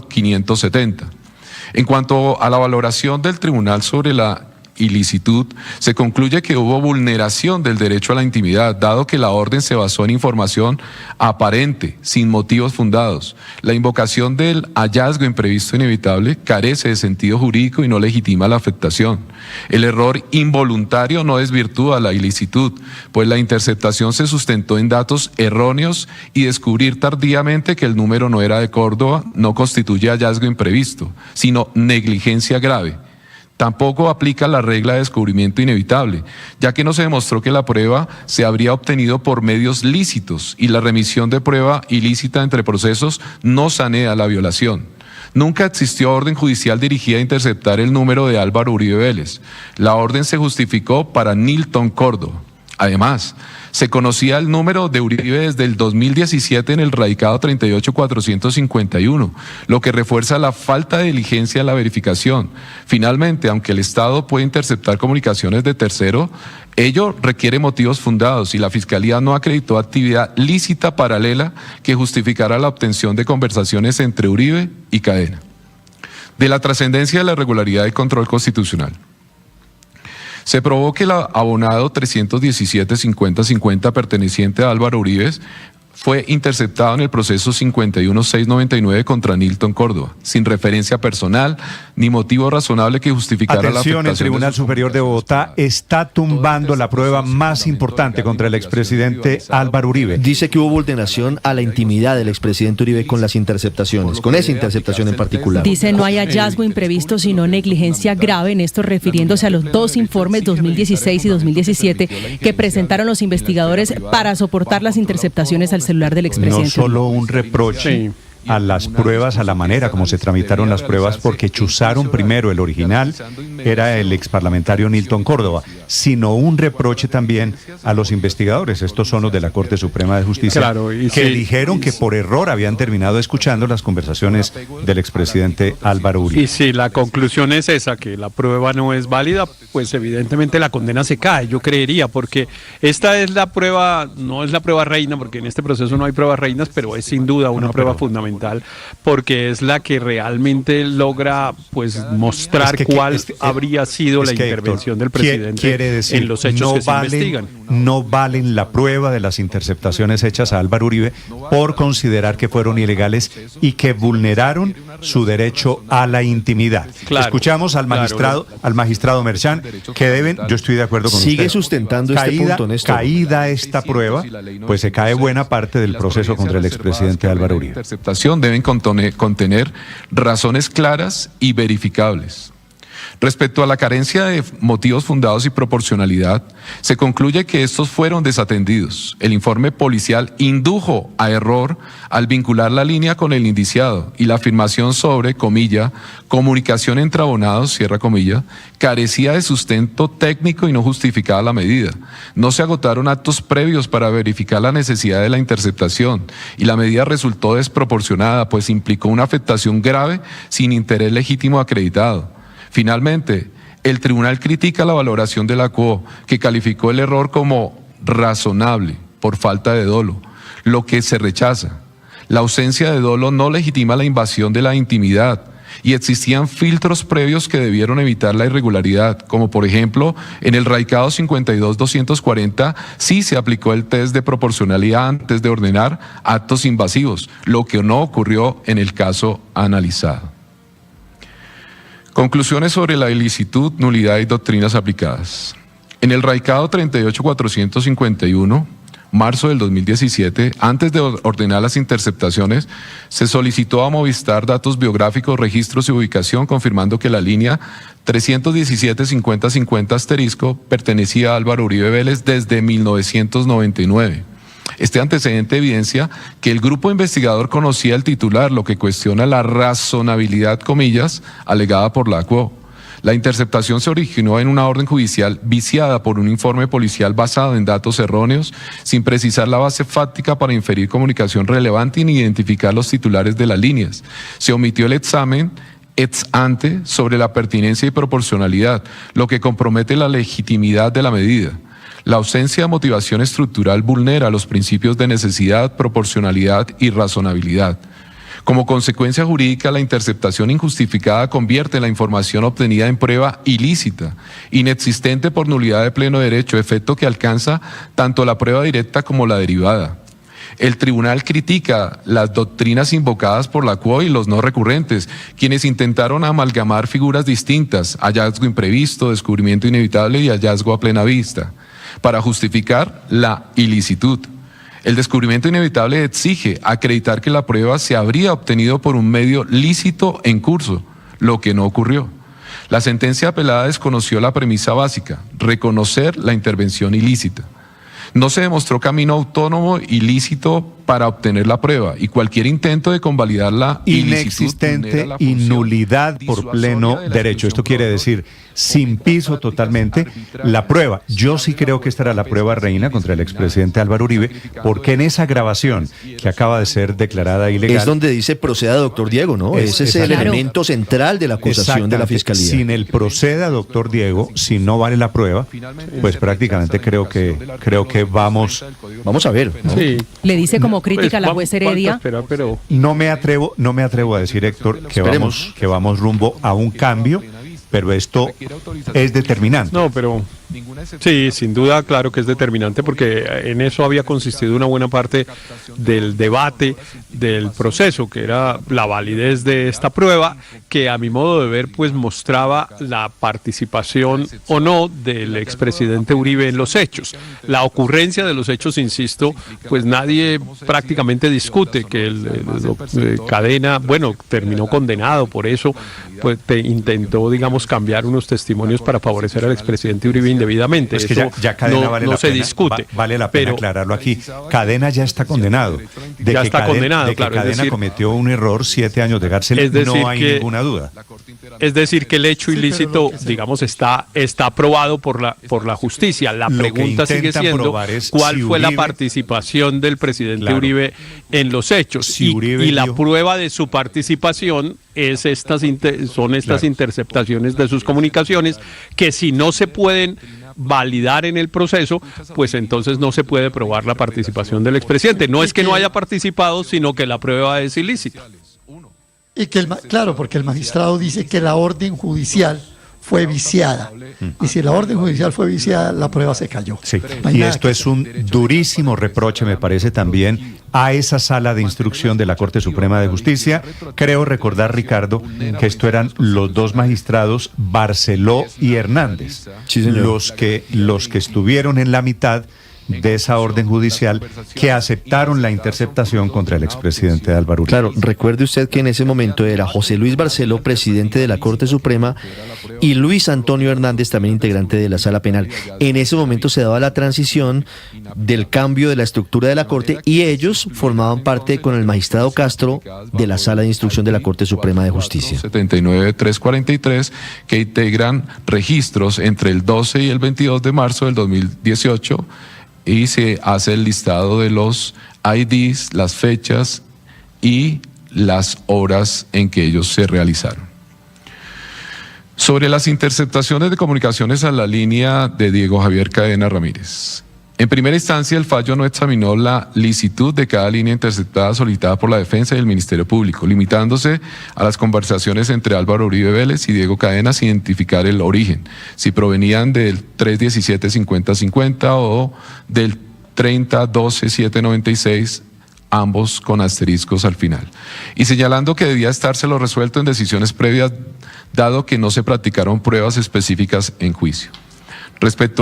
570. En cuanto a la valoración del tribunal sobre la ilicitud, se concluye que hubo vulneración del derecho a la intimidad, dado que la orden se basó en información aparente, sin motivos fundados. La invocación del hallazgo imprevisto inevitable carece de sentido jurídico y no legitima la afectación. El error involuntario no desvirtúa la ilicitud, pues la interceptación se sustentó en datos erróneos y descubrir tardíamente que el número no era de Córdoba no constituye hallazgo imprevisto, sino negligencia grave. Tampoco aplica la regla de descubrimiento inevitable, ya que no se demostró que la prueba se habría obtenido por medios lícitos y la remisión de prueba ilícita entre procesos no sanea la violación. Nunca existió orden judicial dirigida a interceptar el número de Álvaro Uribe Vélez. La orden se justificó para Nilton Córdoba. Además, se conocía el número de Uribe desde el 2017 en el radicado 38451, lo que refuerza la falta de diligencia en la verificación. Finalmente, aunque el Estado puede interceptar comunicaciones de tercero, ello requiere motivos fundados y la Fiscalía no acreditó actividad lícita paralela que justificara la obtención de conversaciones entre Uribe y Cadena. De la trascendencia de la regularidad y control constitucional. Se probó que el abonado 317-50-50 perteneciente a Álvaro Uribe fue interceptado en el proceso 51-699 contra Nilton Córdoba, sin referencia personal ni motivo razonable que justificara la afectación. El Tribunal Superior de Bogotá está tumbando la prueba más importante contra el expresidente Álvaro Uribe. Dice que hubo vulneración a la intimidad del expresidente Uribe con las interceptaciones, con esa interceptación en particular. Dice no hay hallazgo imprevisto, sino negligencia grave, en esto refiriéndose a los dos informes 2016 y 2017 que presentaron los investigadores para soportar las interceptaciones al celular del expresidente. No solo un reproche a las pruebas, a la manera como se tramitaron las pruebas, porque chuzaron primero el original, era el exparlamentario Nilton Córdoba, sino un reproche también a los investigadores, estos son los de la Corte Suprema de Justicia, que dijeron que por error habían terminado escuchando las conversaciones del expresidente Álvaro Uribe. Y si la conclusión es esa, que la prueba no es válida, pues evidentemente la condena se cae, yo creería, porque esta es la prueba, no es la prueba reina, porque en este proceso no hay pruebas reinas, pero es sin duda una prueba fundamental, porque es la que realmente logra pues mostrar cuál habría sido la intervención del presidente en los hechos que se investigan. No valen la prueba de las interceptaciones hechas a Álvaro Uribe por considerar que fueron ilegales y que vulneraron su derecho a la intimidad. Escuchamos al magistrado Merchán, que deben, yo estoy de acuerdo con usted. Sigue sustentando este punto, Néstor. Caída esta prueba, pues se cae buena parte del proceso contra el expresidente Álvaro Uribe. Deben contener razones claras y verificables. Respecto a la carencia de motivos fundados y proporcionalidad, se concluye que estos fueron desatendidos. El informe policial indujo a error al vincular la línea con el indiciado y la afirmación sobre, comilla, comunicación entre abonados, cierra comilla, carecía de sustento técnico y no justificaba la medida. No se agotaron actos previos para verificar la necesidad de la interceptación y la medida resultó desproporcionada, pues implicó una afectación grave sin interés legítimo acreditado. Finalmente, el tribunal critica la valoración de la QO, que calificó el error como razonable por falta de dolo, lo que se rechaza. La ausencia de dolo no legitima la invasión de la intimidad y existían filtros previos que debieron evitar la irregularidad, como por ejemplo, en el radicado 52-240 sí se aplicó el test de proporcionalidad antes de ordenar actos invasivos, lo que no ocurrió en el caso analizado. Conclusiones sobre la ilicitud, nulidad y doctrinas aplicadas. En el radicado 38451, marzo del 2017, antes de ordenar las interceptaciones, se solicitó a Movistar datos biográficos, registros y ubicación, confirmando que la línea 317-50-50 pertenecía a Álvaro Uribe Vélez desde 1999. Este antecedente evidencia que el grupo investigador conocía el titular, lo que cuestiona la razonabilidad, comillas, alegada por la QO. La interceptación se originó en una orden judicial viciada por un informe policial basado en datos erróneos, sin precisar la base fáctica para inferir comunicación relevante ni identificar los titulares de las líneas. Se omitió el examen ex ante sobre la pertinencia y proporcionalidad, lo que compromete la legitimidad de la medida. La ausencia de motivación estructural vulnera los principios de necesidad, proporcionalidad y razonabilidad. Como consecuencia jurídica, la interceptación injustificada convierte la información obtenida en prueba ilícita, inexistente por nulidad de pleno derecho, efecto que alcanza tanto la prueba directa como la derivada. El tribunal critica las doctrinas invocadas por la CUOI y los no recurrentes, quienes intentaron amalgamar figuras distintas, hallazgo imprevisto, descubrimiento inevitable y hallazgo a plena vista, para justificar la ilicitud. El descubrimiento inevitable exige acreditar que la prueba se habría obtenido por un medio lícito en curso, lo que no ocurrió. La sentencia apelada desconoció la premisa básica, reconocer la intervención ilícita. No se demostró camino autónomo ilícito para obtener la prueba y cualquier intento de convalidar la inexistente y nulidad por pleno derecho. Esto quiere decir sin piso totalmente la prueba. Yo sí creo que esta era la prueba reina contra el expresidente Álvaro Uribe, porque en esa grabación que acaba de ser declarada ilegal es donde dice proceda doctor Diego, ¿no? Ese es el elemento central de la acusación de la Fiscalía. Sin el proceda doctor Diego, si no vale la prueba, pues prácticamente creo que vamos a ver, ¿no? Sí. Le dice como crítica a la juez Heredia. Pero no me atrevo a decir, Héctor, que vamos rumbo a un cambio, pero esto es determinante. no, pero sí, sin duda, claro que es determinante, porque en eso había consistido una buena parte del debate del proceso, que era la validez de esta prueba, que a mi modo de ver pues mostraba la participación o no del expresidente Uribe en los hechos. La ocurrencia de los hechos, insisto, pues nadie prácticamente discute que Cadena, bueno, terminó condenado por eso, pues intentó, digamos, cambiar unos testimonios para favorecer al expresidente Uribe indebidamente. Es que ya Cadena no se discute. Vale la pena aclararlo aquí. Cadena ya está condenado. De ya que está condenado, de que claro. Cadena cometió un error, 7 años de cárcel, no hay ninguna duda. Es decir, que el hecho ilícito, digamos, está aprobado por la justicia. La pregunta sigue siendo cuál fue la participación del presidente Uribe en los hechos. Y la prueba de su participación es son estas interceptaciones de sus comunicaciones, que si no se pueden validar en el proceso, pues entonces no se puede probar la participación del expresidente. No es que no haya participado, sino que la prueba es ilícita. Y que claro, porque el magistrado dice que la orden judicial fue viciada. Y si la orden judicial fue viciada, la prueba se cayó. Sí. Y esto es un durísimo reproche, me parece, también a esa sala de instrucción de la Corte Suprema de Justicia. Creo recordar, Ricardo, que esto eran los dos magistrados, Barceló y Hernández, sí, los que estuvieron en la mitad de esa orden judicial, que aceptaron la interceptación contra el expresidente Álvaro Uribe. Claro, recuerde usted que en ese momento era José Luis Barceló, presidente de la Corte Suprema, y Luis Antonio Hernández, también integrante de la Sala Penal. En ese momento se daba la transición del cambio de la estructura de la Corte, y ellos formaban parte con el magistrado Castro de la Sala de Instrucción de la Corte Suprema de Justicia. 79.343, que integran registros entre el 12 y el 22 de marzo del 2018, y se hace el listado de los IDs, las fechas y las horas en que ellos se realizaron. Sobre las interceptaciones de comunicaciones a la línea de Diego Javier Cadena Ramírez. En primera instancia, el fallo no examinó la licitud de cada línea interceptada solicitada por la defensa y el Ministerio Público, limitándose a las conversaciones entre Álvaro Uribe Vélez y Diego Cadena sin identificar el origen, si provenían del 317-5050 o del 3012-796, ambos con asteriscos al final, y señalando que debía estárselo resuelto en decisiones previas, dado que no se practicaron pruebas específicas en juicio. Respecto a